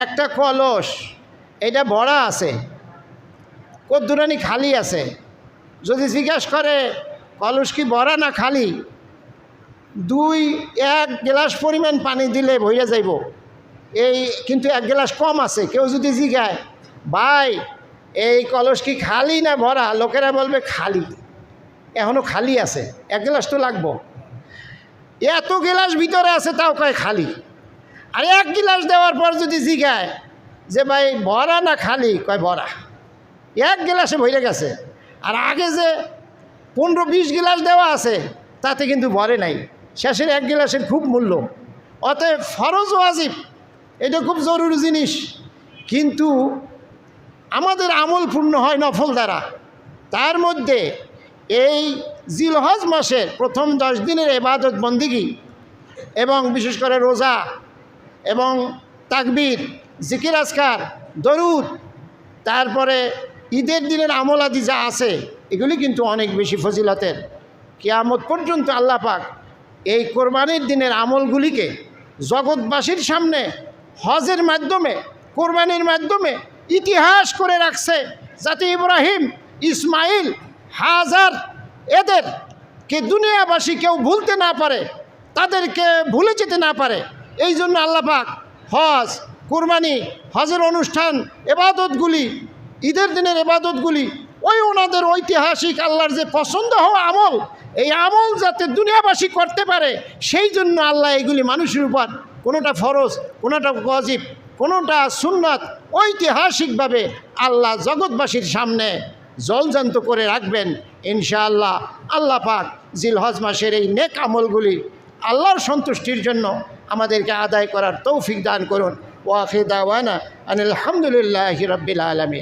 একটা কলস এটা ভরা আছে, কদ্দুরানি খালি আছে। যদি জিজ্ঞাসা করে কলস কি ভরা না খালি, 1 গ্লাস পরিমাণ পানি দিলে ভইরা যাইব, এই কিন্তু 1 গ্লাস কম আছে। কেউ যদি জিজ্ঞায় ভাই এই কলস কি খালি না ভরা, লোকেরা বলবে খালি, এখনও খালি আছে, 1 গ্লাস তো লাগবো। এত গ্লাস ভিতরে আছে তাও কয় খালি। আর 1 গ্লাস দেওয়ার পর যদি জিজ্ঞায় যে ভাই ভরা না খালি, কয় ভরা, 1 গ্লাসে ভরে গেছে। আর আগে যে 15-20 গ্লাস দেওয়া আছে তাতে কিন্তু ভরে নাই, শেষের 1 গ্লাসের খুব মূল্য। অতএব ফরজ ওয়াজিব এটা খুব জরুরি জিনিস, কিন্তু আমাদের আমল পূর্ণ হয় নফল দ্বারা। তার মধ্যে এই জিলহজ মাসের প্রথম 10 দিনের ইবাদত বন্দিগি এবং বিশেষ করে রোজা এবং তাকবীর, জিকির আজকার, দরুদ, তারপরে ঈদের দিনের আমল আদি যা আছে এগুলি কিন্তু অনেক বেশি ফজিলতের। কিয়ামত পর্যন্ত আল্লাহ পাক এই কোরবানির দিনের আমলগুলিকে জগৎবাসীর সামনে হজের মাধ্যমে, কোরবানির মাধ্যমে ইতিহাস করে রাখছে, যাতে ইব্রাহিম, ইসমাইল, হাজার এদেরকে দুনিয়াবাসী কেউ ভুলতে না পারে, তাদেরকে ভুলে যেতে না পারে। এই জন্য আল্লাহ পাক হজ, কোরবানি, হজের অনুষ্ঠান, এবাদতগুলি, ঈদের দিনের এবাদতগুলি ওই ওনাদের ঐতিহাসিক আল্লাহর যে পছন্দ হওয়া আমল, এই আমল যাতে দুনিয়াবাসী করতে পারে সেই জন্য আল্লাহ এগুলি মানুষের উপর কোনোটা ফরজ, কোনোটা ওয়াজিব, কোনোটা সুন্নাত ঐতিহাসিকভাবে আল্লাহ জগৎবাসীর সামনে জলজান্ত করে রাখবেন ইনশাআল্লাহ। আল্লাহ পাক জিলহজ মাসের এই নেক আমলগুলি আল্লাহর সন্তুষ্টির জন্য আমাদেরকে আদায় করার তৌফিক দান করুন। ওয়া আখিরু দাওয়ানা আনিল হামদুলিল্লাহি রাব্বিল আলামিন।